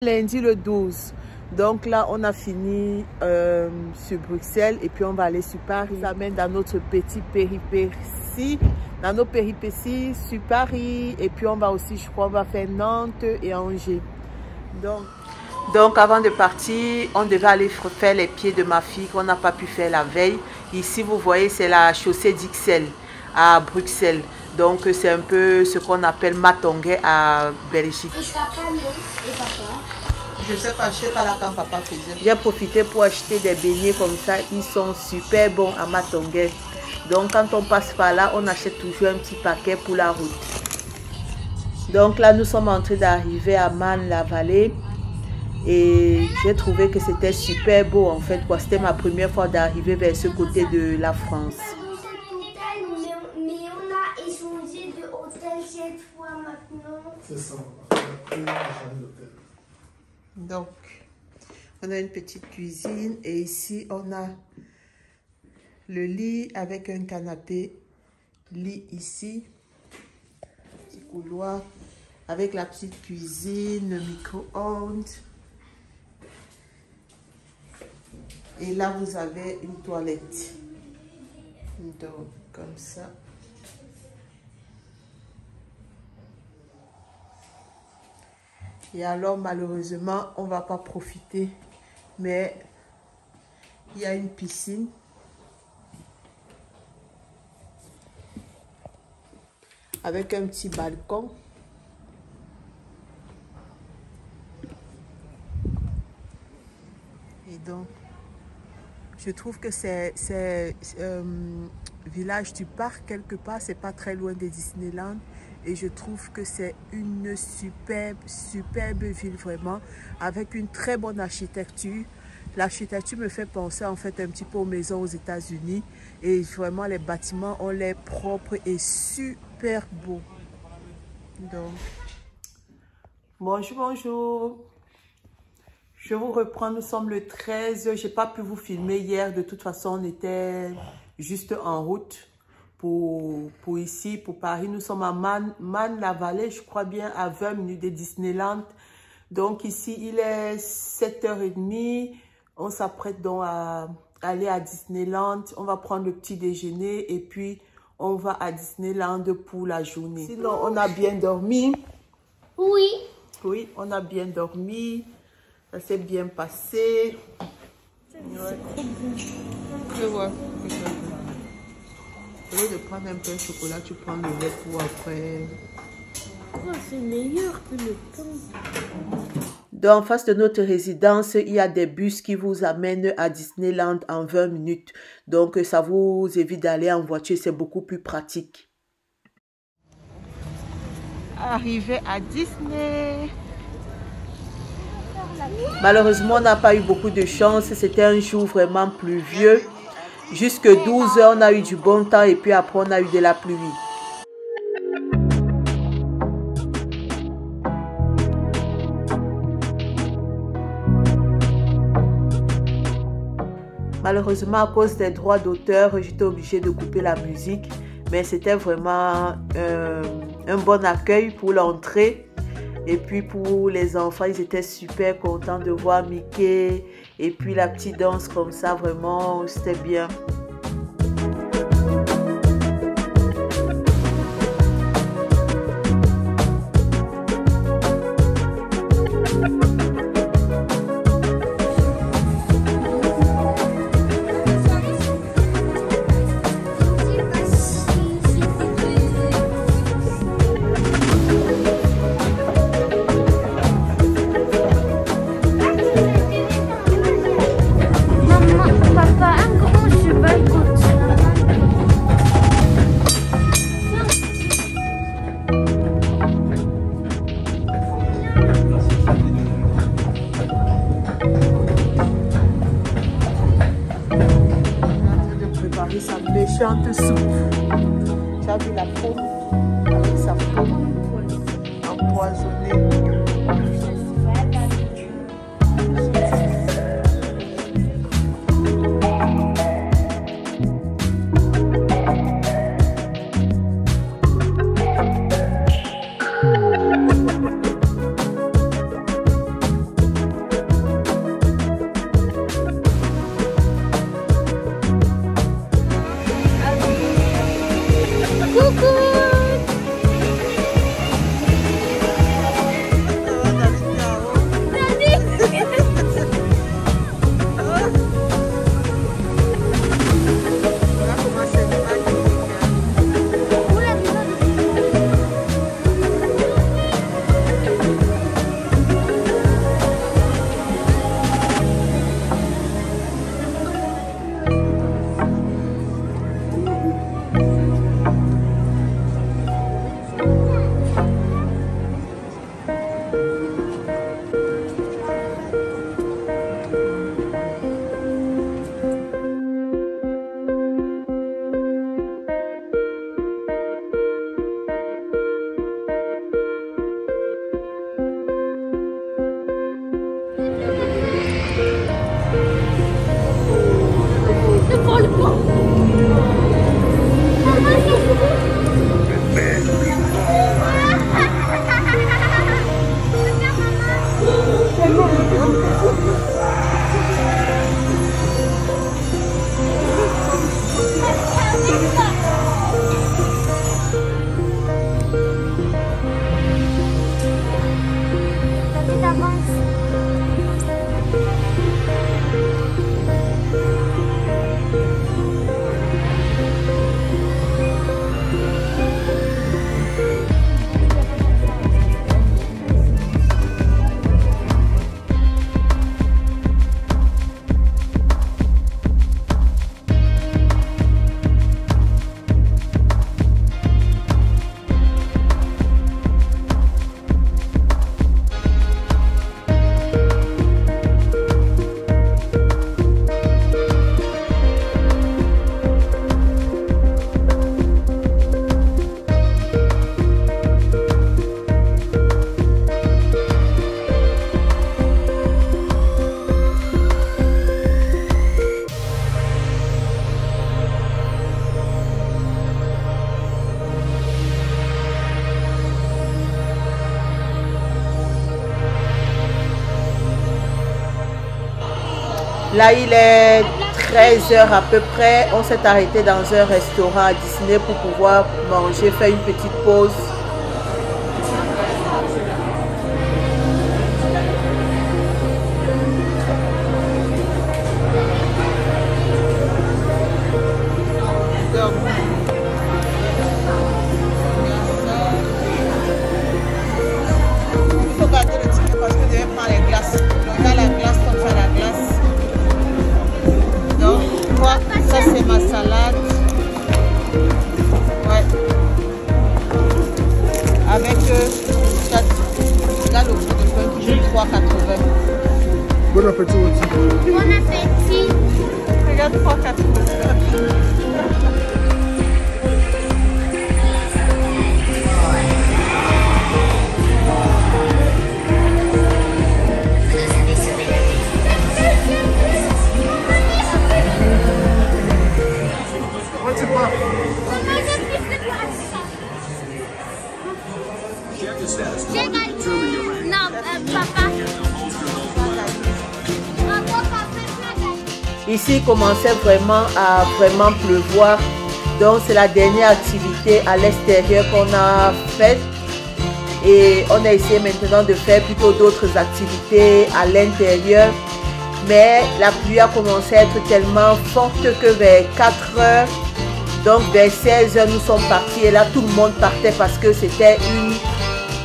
Lundi le 12. Donc là, on a fini sur Bruxelles et puis on va aller sur Paris. On s'amène dans notre petite péripétie, dans nos péripéties sur Paris. Et puis on va aussi, je crois, on va faire Nantes et Angers. Donc avant de partir, on devait aller faire les pieds de ma fille qu'on n'a pas pu faire la veille. Ici, vous voyez, c'est la chaussée d'Ixelles à Bruxelles. Donc c'est un peu ce qu'on appelle Matongué à Belgique. Je sais pas là quand papa faisait. J'ai profité pour acheter des beignets comme ça. Ils sont super bons à Matongué. Donc quand on passe par là, on achète toujours un petit paquet pour la route. Donc là, nous sommes en train d'arriver à Man-la-Vallée. Et j'ai trouvé que c'était super beau en fait. C'était ma première fois d'arriver vers ce côté de la France. Mais on a échangé de hôtel cette fois maintenant. C'est ça. Donc, on a une petite cuisine et ici, on a le lit avec un canapé. Lit ici. Petit couloir avec la petite cuisine, le micro-ondes. Et là, vous avez une toilette. Donc, comme ça. Et alors, malheureusement, on ne va pas profiter. Mais il y a une piscine. Avec un petit balcon. Et donc, je trouve que c'est village du parc quelque part. C'est pas très loin de Disneyland. Et je trouve que c'est une superbe ville vraiment, avec une très bonne architecture. L'architecture me fait penser en fait un petit peu aux maisons aux États-Unis. Et vraiment, les bâtiments ont l'air propres et super beaux. Donc, bonjour. Je vous reprends, nous sommes le 13. Je n'ai pas pu vous filmer hier. De toute façon, on était juste en route. Pour ici, pour Paris. Nous sommes à Man-la-Vallée, je crois bien, à 20 minutes de Disneyland. Donc ici, il est 7h30. On s'apprête donc à aller à Disneyland. On va prendre le petit déjeuner et puis on va à Disneyland pour la journée. Sinon, on a bien dormi. Oui. Oui, on a bien dormi. Ça s'est bien passé. Ouais. Je vois. Au lieu de prendre un peu de chocolat, tu prends le lait pour après. Oh, c'est meilleur que le pain. Donc, en face de notre résidence, il y a des bus qui vous amènent à Disneyland en 20 minutes. Donc, ça vous évite d'aller en voiture, c'est beaucoup plus pratique. Arrivé à Disney. Malheureusement, on n'a pas eu beaucoup de chance. C'était un jour vraiment pluvieux. Jusque 12 h, on a eu du bon temps et puis après, on a eu de la pluie. Malheureusement, à cause des droits d'auteur, j'étais obligée de couper la musique. Mais c'était vraiment un bon accueil pour l'entrée. Et puis pour les enfants, ils étaient super contents de voir Mickey. Et puis la petite danse comme ça, vraiment, c'était bien. Sa méchante soupe. Tu as vu la pomme avec sa pomme empoisonnée. Là, il est 13 h à peu près. On s'est arrêté dans un restaurant à Disney pour pouvoir manger, faire une petite pause. Il faut garder le ticket parce que je vais prendre les glaces. Donc, là, la glace, comme ça, la glace. Donc, moi, ça c'est ma salade. Ouais. Avec là, le bout de pain qui est 3,80. Bon appétit aussi. Bon appétit. Regarde 3,80. Ici, il commençait vraiment à pleuvoir. Donc, c'est la dernière activité à l'extérieur qu'on a faite. Et on a essayé maintenant de faire plutôt d'autres activités à l'intérieur. Mais la pluie a commencé à être tellement forte que vers 4 h, donc vers 16 h, nous sommes partis. Et là, tout le monde partait parce que c'était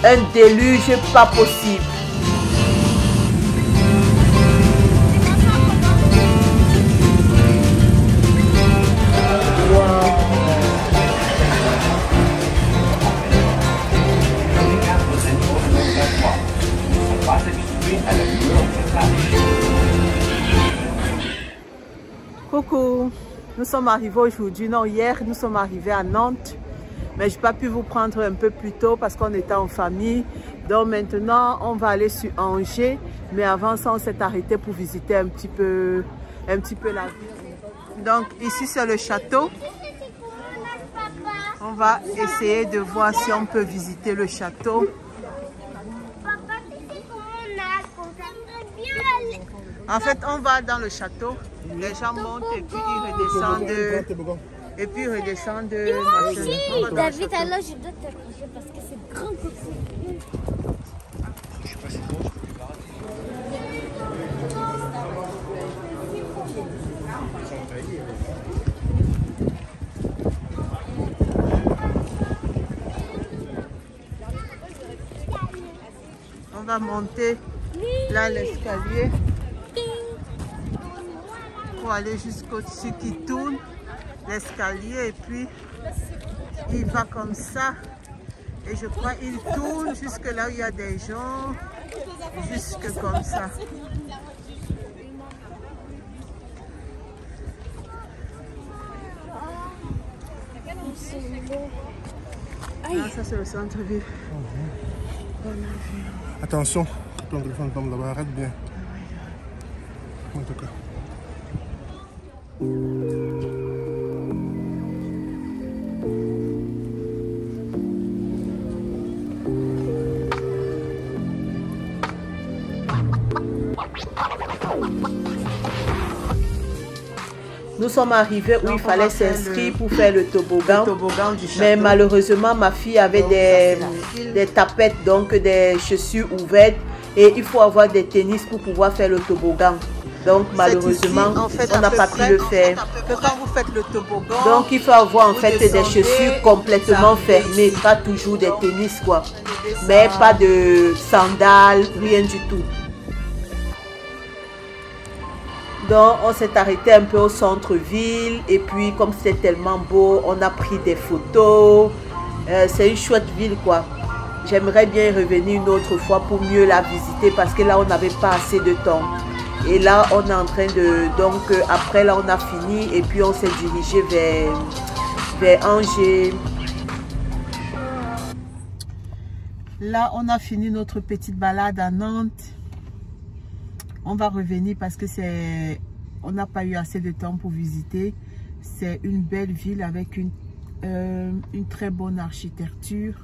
un déluge pas possible. Coucou, nous sommes arrivés aujourd'hui, non hier, nous sommes arrivés à Nantes, mais je n'ai pas pu vous prendre un peu plus tôt parce qu'on était en famille. Donc maintenant, on va aller sur Angers, mais avant ça, on s'est arrêté pour visiter un petit peu la ville. Donc ici, c'est le château. On va essayer de voir si on peut visiter le château. En fait, on va dans le château, les gens montent et puis ils redescendent. Et puis ils redescendent. David, alors je dois te coucher parce que c'est grand comme ça. Je sais pas si bon, je peux lui parler. On va monter là l'escalier pour aller jusqu'au-dessus qui tourne l'escalier et puis il va comme ça et je crois il tourne jusque là où il y a des gens, jusque comme ça. Ah, ça c'est le centre-ville. Attention, ton téléphone tombe là-bas, arrête bien. En tout cas. Nous sommes arrivés où il fallait s'inscrire pour faire le toboggan. Mais malheureusement, ma fille avait des tapettes, donc des chaussures ouvertes. Et il faut avoir des tennis pour pouvoir faire le toboggan. Donc malheureusement, ici, en fait, on n'a pas pu le faire. Que quand vous faites le toboggan, donc il faut avoir en fait des chaussures complètement fermées, pas toujours des tennis quoi. Mais pas de sandales, rien du tout. Donc on s'est arrêté un peu au centre-ville et puis comme c'est tellement beau, on a pris des photos. C'est une chouette ville quoi. J'aimerais bien y revenir une autre fois pour mieux la visiter parce que là on n'avait pas assez de temps. Et là on est en train de... Donc après là on a fini et puis on s'est dirigé vers Angers. Là on a fini notre petite balade à Nantes. On va revenir parce que on n'a pas eu assez de temps pour visiter. C'est une belle ville avec une très bonne architecture.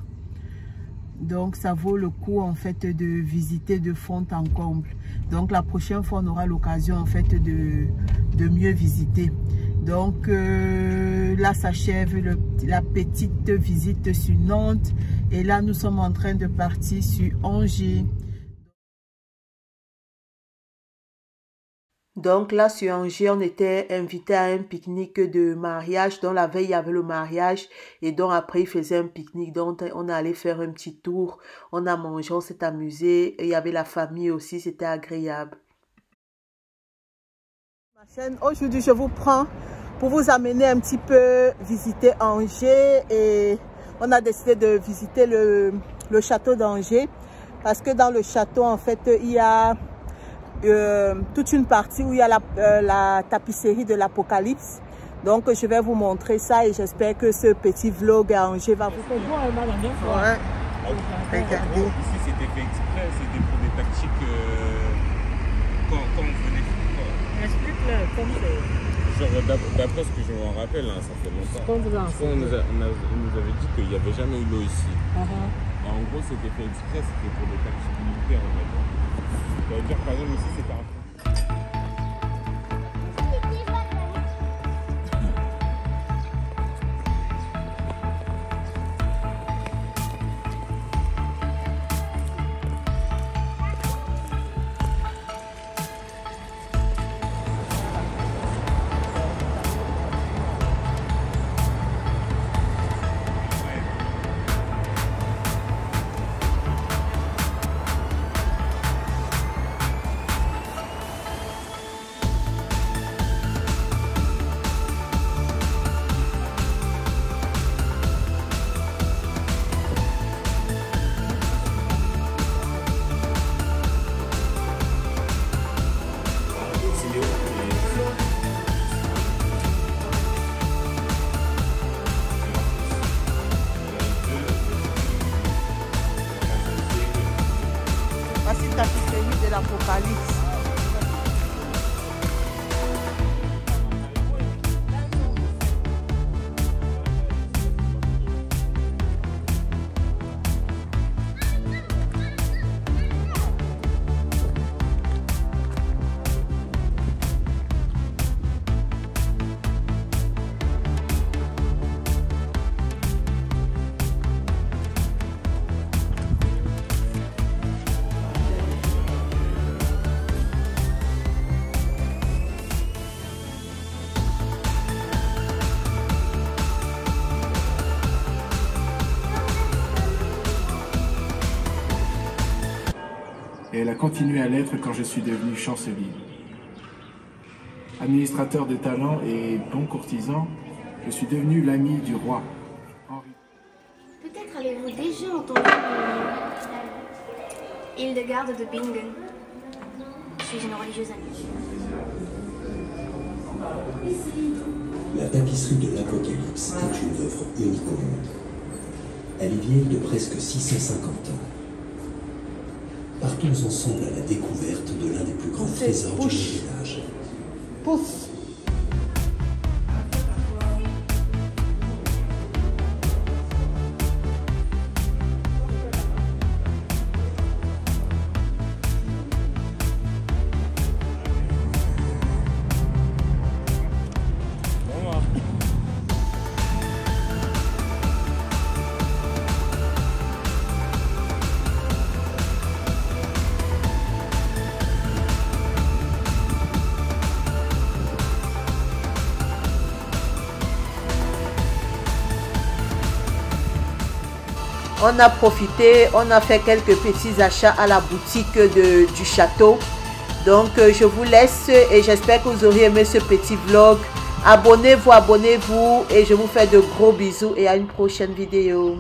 Donc ça vaut le coup en fait de visiter de fond en comble. Donc la prochaine fois on aura l'occasion en fait de mieux visiter. Donc là s'achève la petite visite sur Nantes. Et là nous sommes en train de partir sur Angers. Donc là sur Angers, on était invité à un pique-nique de mariage. Donc la veille, il y avait le mariage. Et donc après, il faisait un pique-nique. Donc on est allé faire un petit tour. On a mangé, on s'est amusé. Et il y avait la famille aussi, c'était agréable. Aujourd'hui, je vous prends pour vous amener un petit peu visiter Angers. Et on a décidé de visiter le château d'Angers. Parce que dans le château, en fait, il y a... toute une partie où il y a la tapisserie de l'Apocalypse. Donc je vais vous montrer ça et j'espère que ce petit vlog à Angers va vous plaire. Ouais. Regardez. Ici c'était fait exprès, c'était pour des tactiques quand on venait. Explique-le comme c'est. Genre d'après ce que je m'en rappelle, hein, ça fait longtemps. On nous avait dit qu'il n'y avait jamais eu l'eau ici. En gros c'était fait exprès, c'était pour des tactiques militaires en fait. Ça veut dire par exemple ici c'est un... Voici la tapisserie de l'Apocalypse. Et elle a continué à l'être quand je suis devenu chancelier. Administrateur de talent et bon courtisan, je suis devenu l'ami du roi. Peut-être avez-vous déjà entendu Hildegarde de Bingen. Je suis une religieuse amie. La tapisserie de l'Apocalypse est une œuvre unique au monde. Elle est vieille de presque 650 ans. Partons ensemble à la découverte de l'un des plus grands trésors du Moyen Âge. Pousse. On a profité, on a fait quelques petits achats à la boutique du château. Donc je vous laisse et j'espère que vous aurez aimé ce petit vlog. Abonnez-vous et je vous fais de gros bisous et à une prochaine vidéo.